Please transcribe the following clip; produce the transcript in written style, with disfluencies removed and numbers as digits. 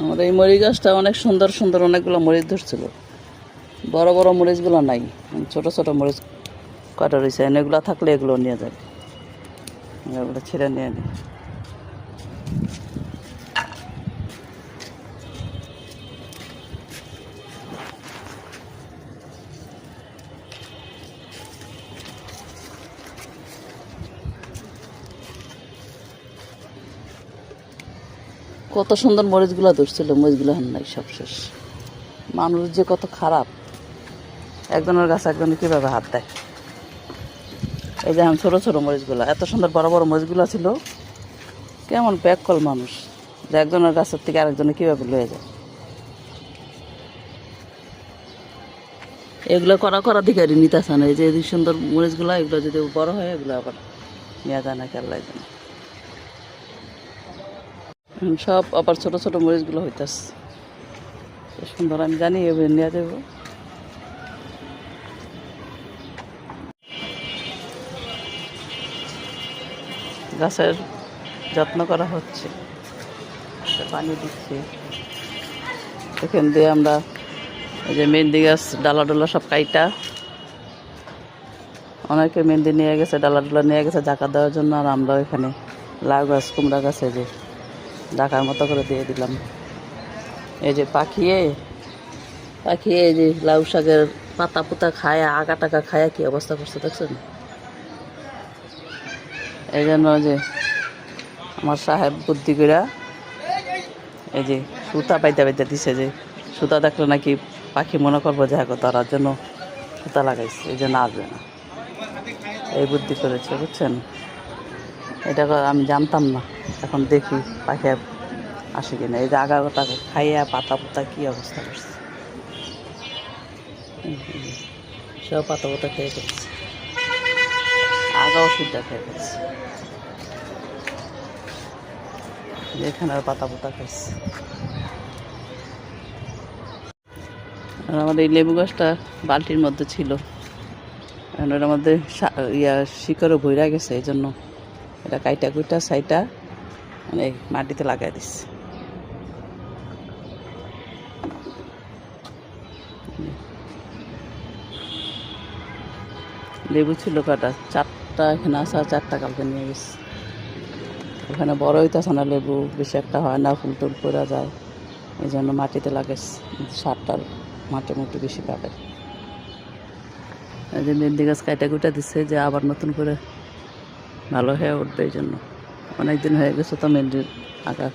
আমার এই মরিচ গাছটা অনেক সুন্দর সুন্দর অনেকগুলো মরিচ ধরছিল। বড় বড় মরিচগুলো নাই, ছোট ছোট মরিচ কটা রয়েছে। এগুলো থাকলে এগুলো নিয়ে যাবে, এগুলো ছিঁড়ে নিয়ে নিই। কত সুন্দর মরিচগুলো ধরছিল, মরিচগুলো হান নাই, সব শেষ। মানুষ যে কত খারাপ, একজনের গাছে একজনে কীভাবে হাত দেয়। এই যে এখন ছোটো ছোটো মরিচগুলো, এত সুন্দর বড় বড় মরিচগুলো ছিল, কেমন ব্যাককল মানুষ যে একজনের গাছের থেকে আরেকজনে কীভাবে লয়ে যায়। এগুলো করা করা দিকারি নিতেছে না। এই যে এই সুন্দর মরিচগুলো, এগুলো যদি বড় হয় এগুলো আবার নেওয়া যায় না, কেল্লাই যায় না। সব আবার ছোটো ছোটো মরিচগুলো হইতেছে সুন্দর, আমি জানি এবার নিয়ে দেব। গাছের যত্ন করা হচ্ছে, পানি দিচ্ছি। এখান দিয়ে আমরা এই যে মেহেন্দি গাছ ডালা ডোলা সব কাইটা, অনেকে মেহেন্দি নিয়ে গেছে, ডালা ডোলা নিয়ে গেছে জাকা দেওয়ার জন্য। আর আমরা এখানে লাউ গাছ কুমড়া গাছে যে ডাকার মতো করে দিয়ে দিলাম। এই যে পাখিয়ে এই যে লাউ শাকের পাতা পুতা খায়, আগা টাকা খায়, কি অবস্থা করছে দেখছেন। এই জন্য যে আমার সাহেব বুদ্ধি করে এই যে সুতা পাইতে পাইতে দিছে, যে সুতা দেখলে নাকি পাখি মনে করবো যে হ্যাঁ তার জন্য সুতা লাগাইছে, এই জন্য আসবে না। এই বুদ্ধি করেছে, বুঝছেন। এটা আমি জানতাম না, এখন দেখি পাখি আসে কিনা। এই যে আগা গোটা খাইয়া পাতা পুতা কি অবস্থা করছে, সব পাতা পুতা খেয়ে ফেলছে, আগা ওষুধটা খেয়ে ফেলছে। এখানে আর পাতা পুতা খাইছে। আর আমাদের এই লেবু গাছটা বালতির মধ্যে ছিল, এখন এটার মধ্যে শিকড়ও ভইরা গেছে, এই জন্য এটা কাইটা কুইটা সাইটা মানে মাটিতে লাগাই দিচ্ছে। লেবু ছিল কটা, 4টা এখানে আসা, 4টা কালকে নিয়ে গেছে। ওখানে বড় হইতেছে না লেবু, বেশি একটা হয় না, ফুল টুল পড়া যায়, এই জন্য মাটিতে লাগাইছে। 7টার মাটি মুটি বেশি পাবে। এই যে মেহেন্দি গাছ কাইটা কুইটা দিচ্ছে, যে আবার নতুন করে ভালো হয়ে উঠবে, এই জন্য। অনেকদিন হয়ে গেছে তো মেহেন্দির আগা